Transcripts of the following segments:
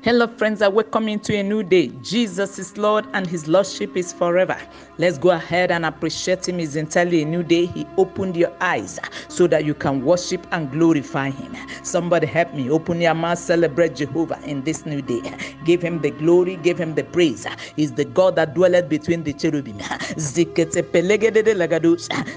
Hello, friends. I welcome you to a new day. Jesus is Lord and His Lordship is forever. Let's go ahead and appreciate Him. It's entirely a new day. He opened your eyes so that you can worship and glorify Him. Somebody help me. Open your mouth, celebrate Jehovah in this new day. Give Him the glory, give Him the praise. He's the God that dwelleth between the cherubim.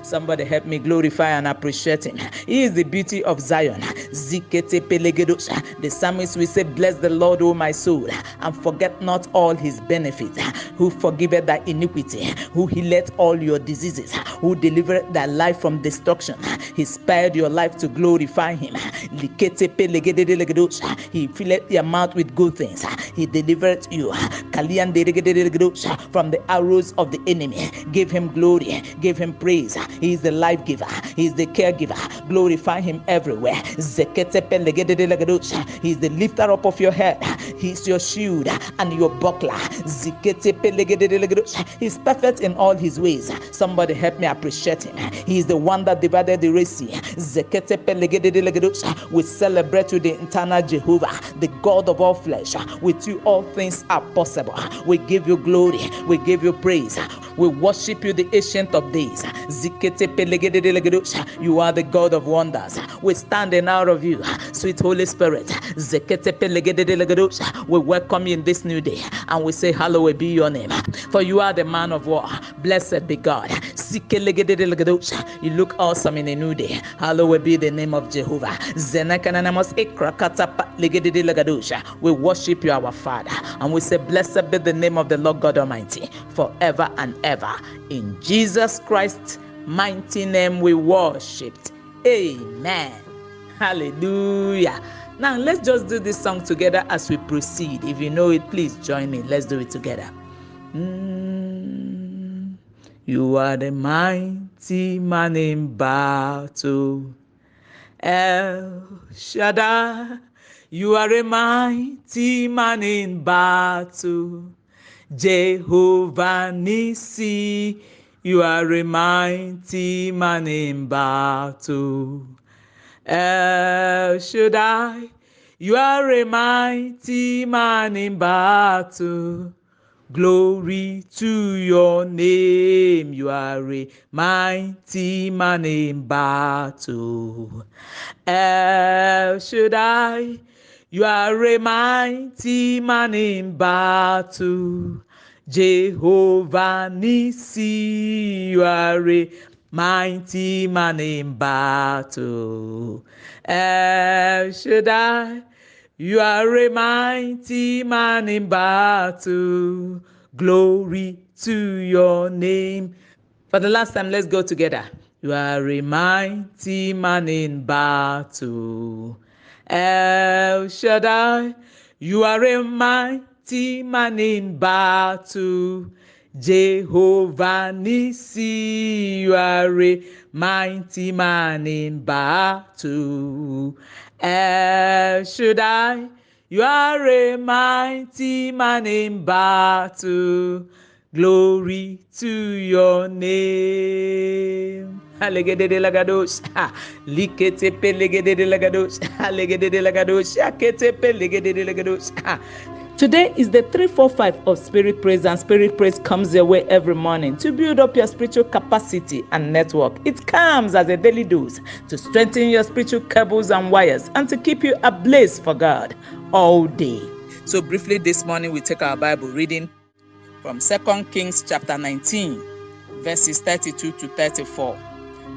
Somebody help me glorify and appreciate Him. He is the beauty of Zion. The psalmist will say, bless the Lord, O my soul, and forget not all His benefits, who forgiveth thy iniquity, who healeth all your diseases, who delivered thy life from destruction. He spared your life to glorify Him. He filled your mouth with good things. He delivered you from the arrows of the enemy. Give Him glory, give Him praise. He is the life giver, He is the caregiver. Glorify Him everywhere. He is the lifter up of your head. He is your shield and your buckler. He is perfect in all His ways. Somebody help me appreciate Him. He is the one that divided the Red Sea. We celebrate you, the eternal Jehovah, the God of all flesh. With you all things are possible. We give you glory, we give you praise. We worship you, the Ancient of Days. You are the God of wonders. We stand in awe of you, sweet Holy Spirit. We welcome you in this new day and we say, hallowed be your name. For you are the man of war. Blessed be God. You look awesome in a new day. Hallowed be the name of Jehovah. We worship you, our Father, and we say, blessed be the name of the Lord God Almighty, forever and ever. In Jesus Christ's mighty name we worshipped. Amen. Hallelujah. Now let's just do this song together as we proceed. If you know it, please join me. Let's do it together. You are the mighty man in battle, El Shaddai. You are a mighty man in battle, Jehovah Nissi. You are a mighty man in battle, El Shaddai. You are a mighty man in battle. Glory to your name. You are a mighty man in battle, El Shaddai. You are a mighty man in battle, Jehovah Nissi. You are a mighty man in battle, El Shaddai. You are a mighty man in battle. Glory to your name. For the last time, let's go together. You are a mighty man in battle, El Shaddai. You are a mighty man in battle, Jehovah Nissi. You are a mighty man in battle, El Shaddai. You are a mighty man in battle. Glory to your name. Today is the 345 of Spirit Praise, and Spirit Praise comes your way every morning to build up your spiritual capacity and network. It comes as a daily dose to strengthen your spiritual cables and wires and to keep you ablaze for God all day. So briefly this morning we take our Bible reading from 2 Kings chapter 19, verses 32 to 34.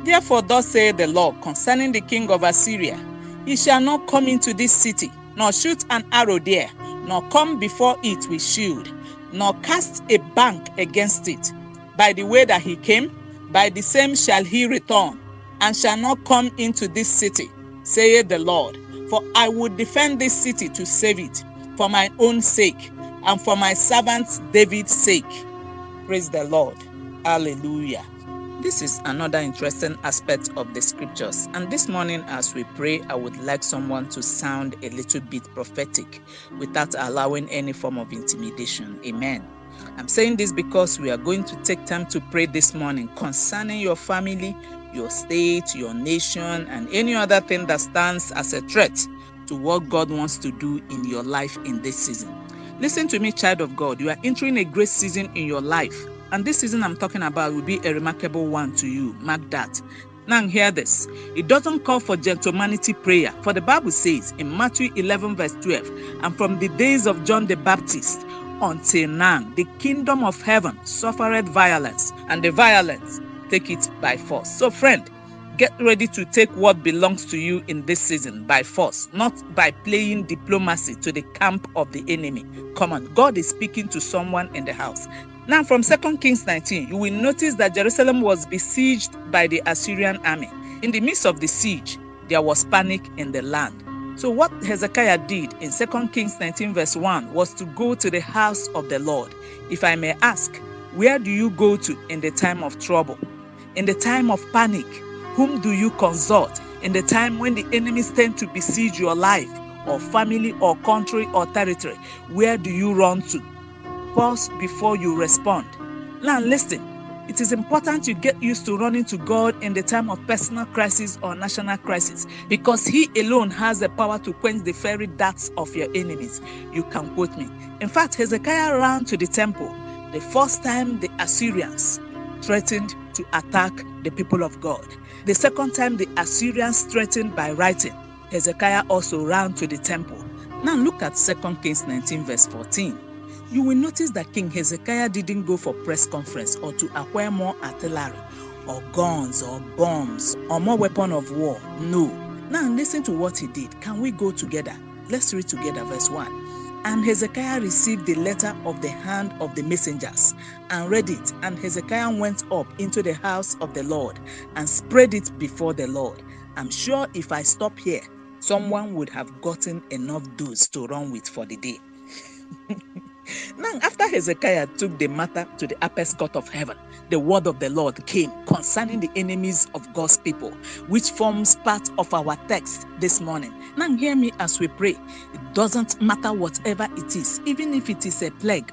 Therefore thus saith the Lord concerning the king of Assyria, he shall not come into this city, nor shoot an arrow there, nor come before it with shield, nor cast a bank against it. By the way that he came, by the same shall he return, and shall not come into this city, saith the Lord. For I will defend this city to save it, for my own sake, and for my servant David's sake. Praise the Lord. Hallelujah. This is another interesting aspect of the scriptures. And this morning as we pray, I would like someone to sound a little bit prophetic without allowing any form of intimidation. Amen. I'm saying this because we are going to take time to pray this morning concerning your family, your state, your nation, and any other thing that stands as a threat to what God wants to do in your life in this season. Listen to me, child of God. You are entering a great season in your life. And this season I'm talking about will be a remarkable one to you. Mark that. Now hear this. It doesn't call for gentlemanity prayer. For the Bible says in Matthew 11 verse 12, and from the days of John the Baptist until now, the kingdom of heaven suffereth violence, and the violence take it by force. So friend, get ready to take what belongs to you in this season by force, not by playing diplomacy to the camp of the enemy. Come on, God is speaking to someone in the house. Now from 2 Kings 19, you will notice that Jerusalem was besieged by the Assyrian army. In the midst of the siege, there was panic in the land. So what Hezekiah did in 2 Kings 19 verse 1 was to go to the house of the Lord. If I may ask, where do you go to in the time of trouble? In the time of panic? Whom do you consult? In the time when the enemies tend to besiege your life or family or country or territory, where do you run to? Pause before you respond. Now listen, it is important you get used to running to God in the time of personal crisis or national crisis, because He alone has the power to quench the fiery darts of your enemies. You can quote me. In fact, Hezekiah ran to the temple the first time the Assyrians threatened to attack the people of God. The second time the Assyrians threatened by writing, Hezekiah also ran to the temple. Now look at 2 Kings 19 verse 14. You will notice that King Hezekiah didn't go for press conference or to acquire more artillery or guns or bombs or more weapon of war. No. Now listen to what he did. Can we go together? Let's read together verse 1. And Hezekiah received the letter of the hand of the messengers and read it. And Hezekiah went up into the house of the Lord and spread it before the Lord. I'm sure if I stop here, someone would have gotten enough dose to run with for the day. Now, after Hezekiah took the matter to the apex court of heaven, the word of the Lord came concerning the enemies of God's people, which forms part of our text this morning. Now, hear me as we pray. It doesn't matter whatever it is, even if it is a plague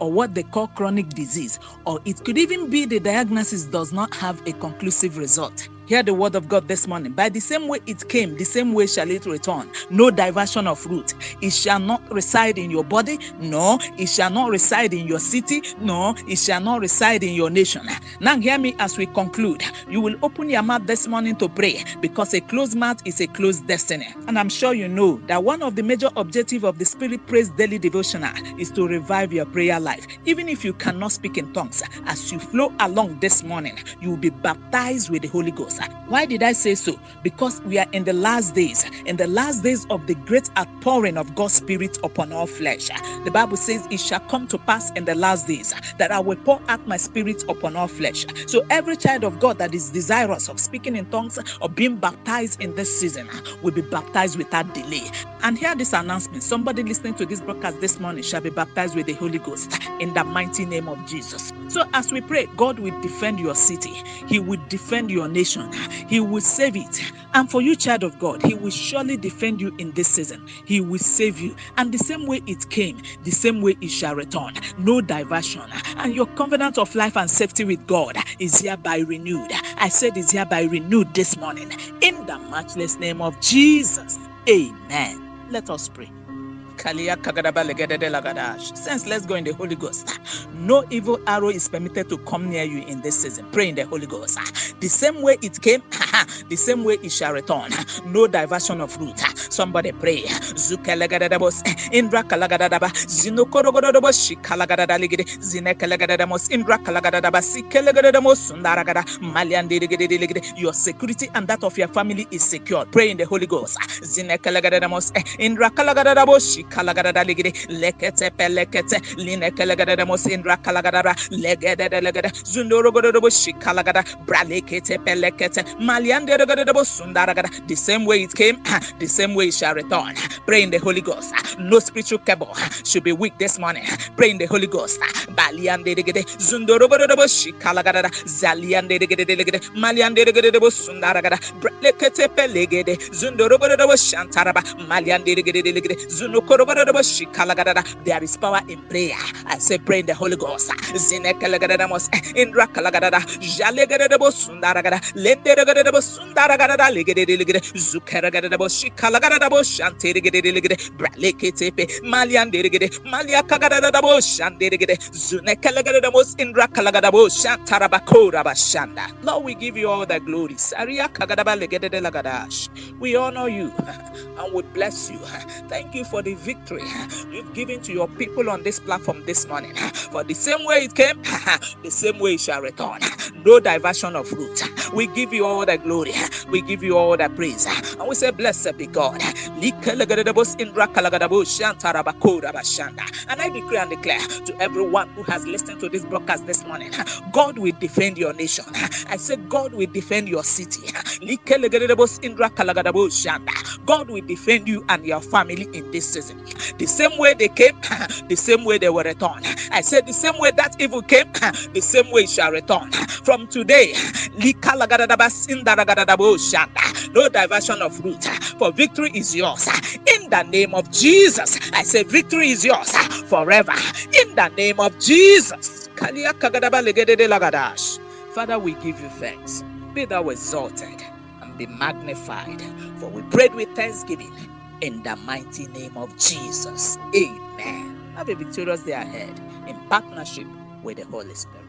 or what they call chronic disease, or it could even be the diagnosis does not have a conclusive result. Hear the word of God this morning. By the same way it came, the same way shall it return. No diversion of route. It shall not reside in your body. No, it shall not reside in your city. No, it shall not reside in your nation. Now hear me as we conclude. You will open your mouth this morning to pray, because a closed mouth is a closed destiny. And I'm sure you know that one of the major objectives of the Spirit Praise Daily Devotional is to revive your prayer life. Even if you cannot speak in tongues, as you flow along this morning, you will be baptized with the Holy Ghost. Why did I say so? Because we are in the last days of the great outpouring of God's Spirit upon all flesh. The Bible says it shall come to pass in the last days that I will pour out my Spirit upon all flesh. So every child of God that is desirous of speaking in tongues or being baptized in this season will be baptized without delay. And hear this announcement. Somebody listening to this broadcast this morning shall be baptized with the Holy Ghost in the mighty name of Jesus. So as we pray, God will defend your city. He will defend your nation. He will save it. And for you, child of God, He will surely defend you in this season. He will save you. And the same way it came, the same way it shall return. No diversion. And your covenant of life and safety with God is hereby renewed. I said it's hereby renewed this morning. In the matchless name of Jesus. Amen. Let us pray. Since let's go in the Holy Ghost. No evil arrow is permitted to come near you in this season. Pray in the Holy Ghost. The same way it came, the same way it shall return. No diversion of route. Somebody pray. Indra kalagadadaba zinokorogododabo shikalagadadaligide zinekalagadadamos indra kalagadadaba sikelegadadamos sundaragada maliandidigide. Your security and that of your family is secure. Pray in the Holy Ghost. Zinekalagadadamos indra kalagadadabo shikalagadadaligide lekete pelekete linekalagadadamos indra kalagadada legedede zundorogododabo shikalagada bralekete pelekete maliandidigide sundaragada. The same way it came, the same way it shall return. Pray in the Holy Ghost. No spiritual cable should be weak this morning. Pray in the Holy Ghost. Baliande degede zundorogododabo shikalagada zaliande degede maliande degede sundaragada bralekete pelegede zundorogododabo shantaraba maliande degede zunokorogododabo shikalagada. There is power in prayer. I say pray in the Holy Ghost. Zinekalagadamos indra kalagada jalegedebo sundaragada lenderegede Sundaragadada Ligede, Zukaragadabo, Shikalagadabo, Shantirigede, Braleketepe, Malian Dirigede, Malia Kagadabo, Shandirigede, Zunekalagadamos, Indra Kalagadabo, Shantarabakora Bashanda. Lord, we give you all the glory. Saria Kagadaba Legede Lagadash. We honor you and we bless you. Thank you for the victory you've given to your people on this platform this morning. For the same way it came, the same way it shall return. No diversion of route. We give you all the glory. We give you all the praise. And we say, blessed be God. And I decree and declare to everyone who has listened to this broadcast this morning, God will defend your nation. I say, God will defend your city. God will defend you and your family in this season. The same way they came, the same way they will return. I said the same way that evil came, the same way it shall return. From today, no diversion of route, for victory is yours. In the name of Jesus, I say victory is yours forever. In the name of Jesus. Father, we give you thanks. Be thou exalted and be magnified, for we prayed with thanksgiving in the mighty name of Jesus. Amen. Have a victorious day ahead in partnership with the Holy Spirit.